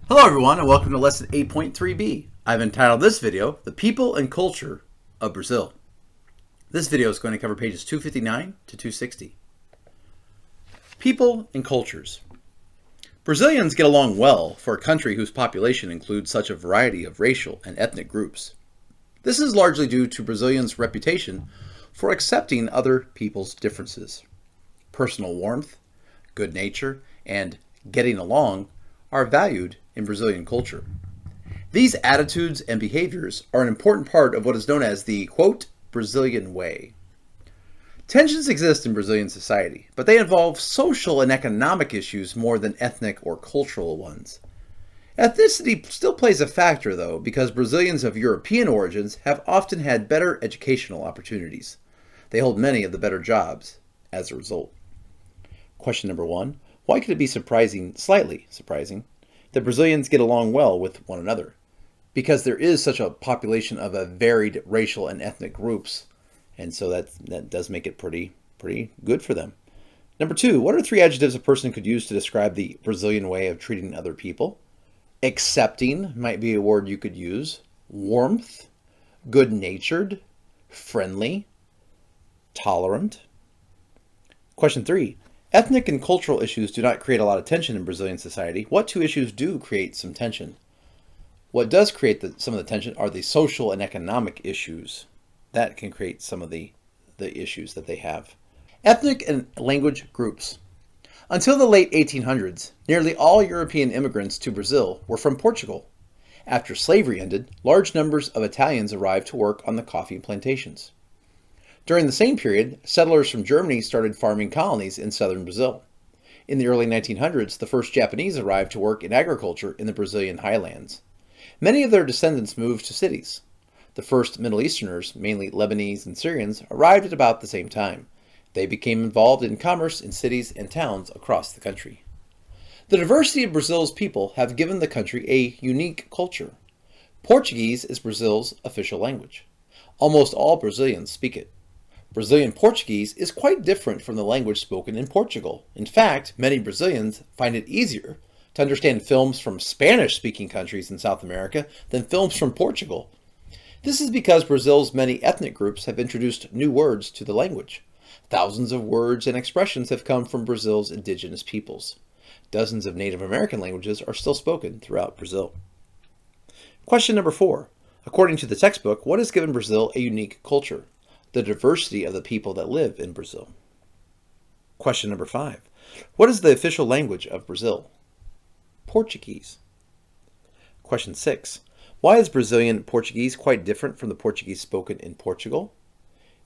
Hello everyone and welcome to lesson 8.3B. I've entitled this video, The People and Culture of Brazil. This video is going to cover pages 259 to 260. People and cultures. Brazilians get along well for a country whose population includes such a variety of racial and ethnic groups. This is largely due to Brazilians' reputation for accepting other people's differences. Personal warmth, good nature, and getting along are valued in Brazilian culture. These attitudes and behaviors are an important part of what is known as the, quote, Brazilian way. Tensions exist in Brazilian society, but they involve social and economic issues more than ethnic or cultural ones. Ethnicity still plays a factor, though, because Brazilians of European origins have often had better educational opportunities. They hold many of the better jobs as a result. Question number 1. Why could it be slightly surprising, that Brazilians get along well with one another? Because there is such a population of a varied racial and ethnic groups, and so that does make it pretty good for them. Number 2, what are 3 adjectives a person could use to describe the Brazilian way of treating other people? Accepting might be a word you could use. Warmth, good-natured, friendly, tolerant. Question 3. Ethnic and cultural issues do not create a lot of tension in Brazilian society. What 2 issues do create some tension? What does create some of the tension are the social and economic issues. That can create some of the issues that they have. Ethnic and language groups. Until the late 1800s, nearly all European immigrants to Brazil were from Portugal. After slavery ended, large numbers of Italians arrived to work on the coffee plantations. During the same period, settlers from Germany started farming colonies in southern Brazil. In the early 1900s, the first Japanese arrived to work in agriculture in the Brazilian highlands. Many of their descendants moved to cities. The first Middle Easterners, mainly Lebanese and Syrians, arrived at about the same time. They became involved in commerce in cities and towns across the country. The diversity of Brazil's people have given the country a unique culture. Portuguese is Brazil's official language. Almost all Brazilians speak it. Brazilian Portuguese is quite different from the language spoken in Portugal. In fact, many Brazilians find it easier to understand films from Spanish-speaking countries in South America than films from Portugal. This is because Brazil's many ethnic groups have introduced new words to the language. Thousands of words and expressions have come from Brazil's indigenous peoples. Dozens of Native American languages are still spoken throughout Brazil. Question number 4. According to the textbook, what has given Brazil a unique culture? The diversity of the people that live in Brazil. Question number 5. What is the official language of Brazil? Portuguese. Question 6. Why is Brazilian Portuguese quite different from the Portuguese spoken in Portugal?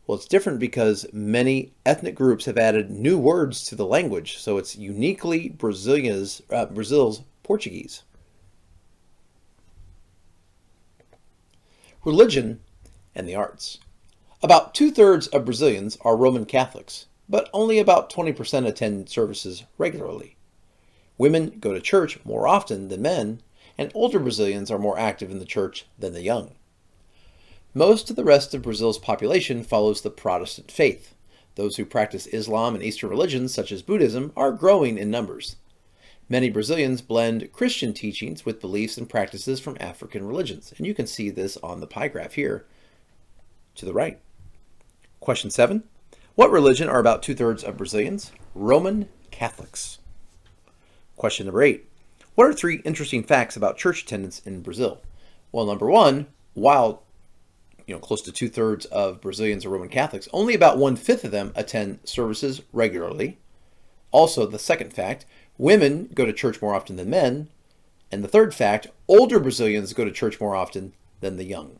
Well, it's different because many ethnic groups have added new words to the language, so it's uniquely Brazil's Portuguese. Religion and the arts. About 2/3 of Brazilians are Roman Catholics, but only about 20% attend services regularly. Women go to church more often than men, and older Brazilians are more active in the church than the young. Most of the rest of Brazil's population follows the Protestant faith. Those who practice Islam and Eastern religions, such as Buddhism, are growing in numbers. Many Brazilians blend Christian teachings with beliefs and practices from African religions, and you can see this on the pie graph here to the right. Question 7. What religion are about 2/3 of Brazilians? Roman Catholics. Question number 8. What are 3 interesting facts about church attendance in Brazil? Well, number 1, while close to 2/3 of Brazilians are Roman Catholics, only about 1/5 of them attend services regularly. Also, the second fact, women go to church more often than men. And the third fact, older Brazilians go to church more often than the young.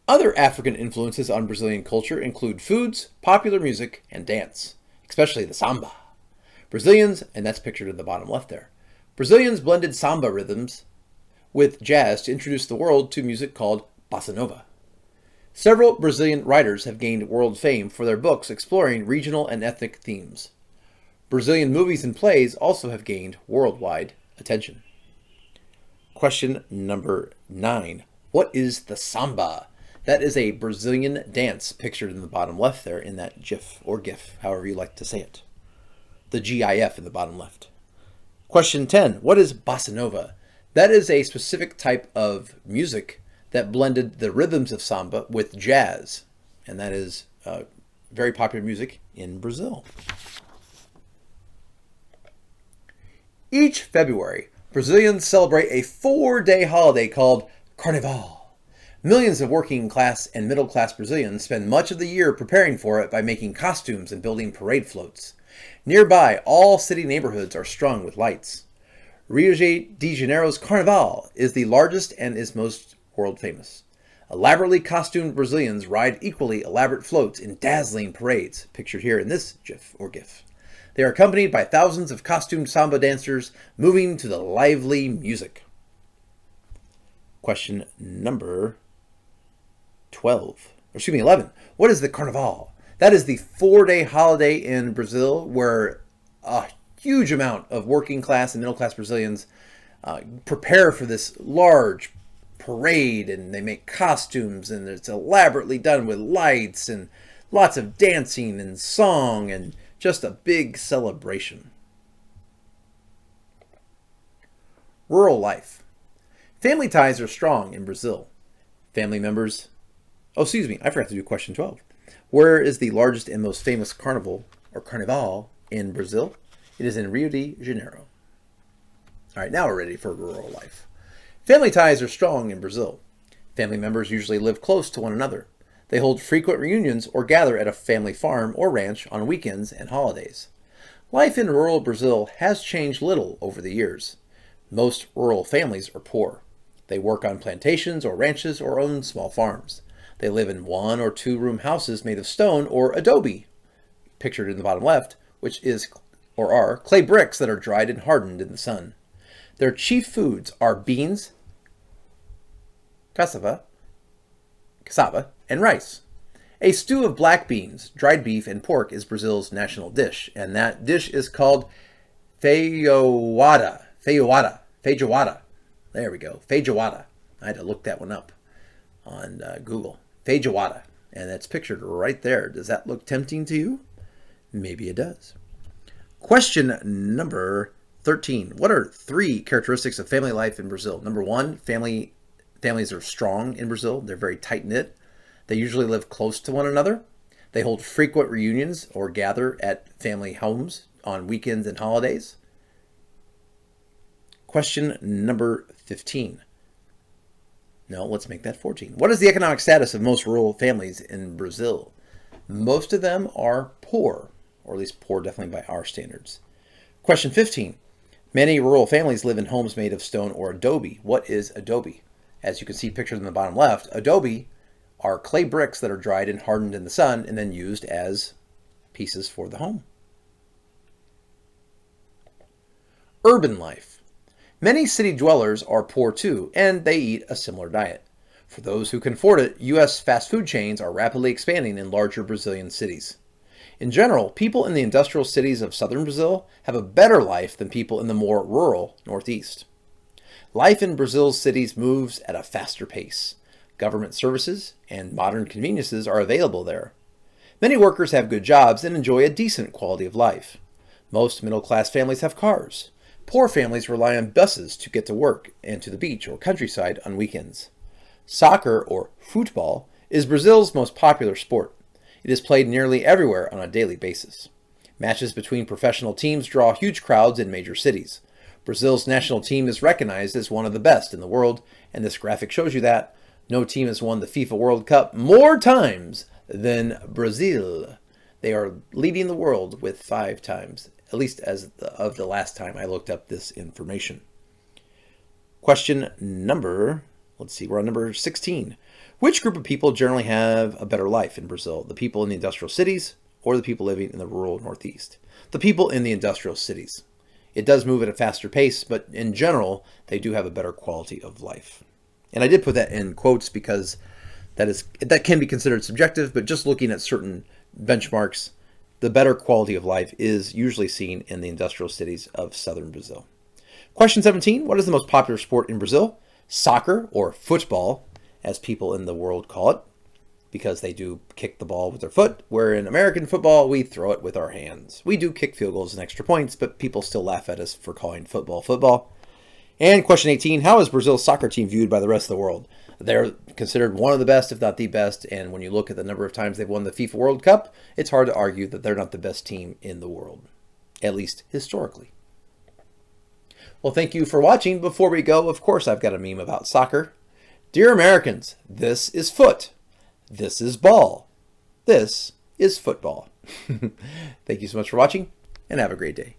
Other African influences on Brazilian culture include foods, popular music, and dance, especially the samba. Brazilians, and that's pictured in the bottom left there, Brazilians blended samba rhythms with jazz to introduce the world to music called bossa nova. Several Brazilian writers have gained world fame for their books exploring regional and ethnic themes. Brazilian movies and plays also have gained worldwide attention. Question number 9. What is the samba? That is a Brazilian dance pictured in the bottom left there in that GIF or GIF, however you like to say it. The GIF in the bottom left. Question 10. What is bossa nova? That is a specific type of music that blended the rhythms of samba with jazz. And that is very popular music in Brazil. Each February, Brazilians celebrate a 4-day holiday called Carnival. Millions of working class and middle class Brazilians spend much of the year preparing for it by making costumes and building parade floats. Nearby, all city neighborhoods are strung with lights. Rio de Janeiro's Carnival is the largest and is most world famous. Elaborately costumed Brazilians ride equally elaborate floats in dazzling parades, pictured here in this GIF. They are accompanied by thousands of costumed samba dancers moving to the lively music. Question number 11. What is the Carnival? That is the 4-day holiday in Brazil where a huge amount of working class and middle class Brazilians prepare for this large parade, and they make costumes, and it's elaborately done with lights and lots of dancing and song and just a big celebration. Rural life. Family ties are strong in Brazil. Family members... I forgot to do question 12. Where is the largest and most famous carnival, or Carnival, in Brazil? It is in Rio de Janeiro. All right, now we're ready for rural life. Family ties are strong in Brazil. Family members usually live close to one another. They hold frequent reunions or gather at a family farm or ranch on weekends and holidays. Life in rural Brazil has changed little over the years. Most rural families are poor. They work on plantations or ranches or own small farms. They live in 1 or 2 room houses made of stone or adobe, pictured in the bottom left, which is or are clay bricks that are dried and hardened in the sun. Their chief foods are beans, cassava, and rice. A stew of black beans, dried beef, and pork is Brazil's national dish, and that dish is called feijoada. There we go, feijoada. I had to look that one up on Google. Feijoada, and that's pictured right there. Does that look tempting to you? Maybe it does. Question number 13. What are 3 characteristics of family life in Brazil? Number 1, families are strong in Brazil. They're very tight-knit. They usually live close to one another. They hold frequent reunions or gather at family homes on weekends and holidays. Question number 15. No, let's make that 14. What is the economic status of most rural families in Brazil? Most of them are poor, or at least poor definitely by our standards. Question 15. Many rural families live in homes made of stone or adobe. What is adobe? As you can see pictured in the bottom left, adobe are clay bricks that are dried and hardened in the sun and then used as pieces for the home. Urban life. Many city dwellers are poor too, and they eat a similar diet. For those who can afford it, U.S. fast food chains are rapidly expanding in larger Brazilian cities. In general, people in the industrial cities of southern Brazil have a better life than people in the more rural Northeast. Life in Brazil's cities moves at a faster pace. Government services and modern conveniences are available there. Many workers have good jobs and enjoy a decent quality of life. Most middle-class families have cars. Poor families rely on buses to get to work and to the beach or countryside on weekends. Soccer, or futebol, is Brazil's most popular sport. It is played nearly everywhere on a daily basis. Matches between professional teams draw huge crowds in major cities. Brazil's national team is recognized as one of the best in the world, and this graphic shows you that. No team has won the FIFA World Cup more times than Brazil. They are leading the world with 5 times, at least as of the last time I looked up this information. Question number, we're on number 16. Which group of people generally have a better life in Brazil? The people in the industrial cities or the people living in the rural Northeast? The people in the industrial cities. It does move at a faster pace, but in general, they do have a better quality of life. And I did put that in quotes because that can be considered subjective, but just looking at certain benchmarks, the better quality of life is usually seen in the industrial cities of southern Brazil. Question 17. What is the most popular sport in Brazil? Soccer, or football, as people in the world call it. because they do kick the ball with their foot, where in American football, we throw it with our hands. We do kick field goals and extra points, but people still laugh at us for calling football football. And question 18, how is Brazil's soccer team viewed by the rest of the world? They're considered one of the best, if not the best, and when you look at the number of times they've won the FIFA World Cup, it's hard to argue that they're not the best team in the world, at least historically. Well, thank you for watching. Before we go, of course, I've got a meme about soccer. Dear Americans, this is foot. This is ball. This is football. Thank you so much for watching, and have a great day.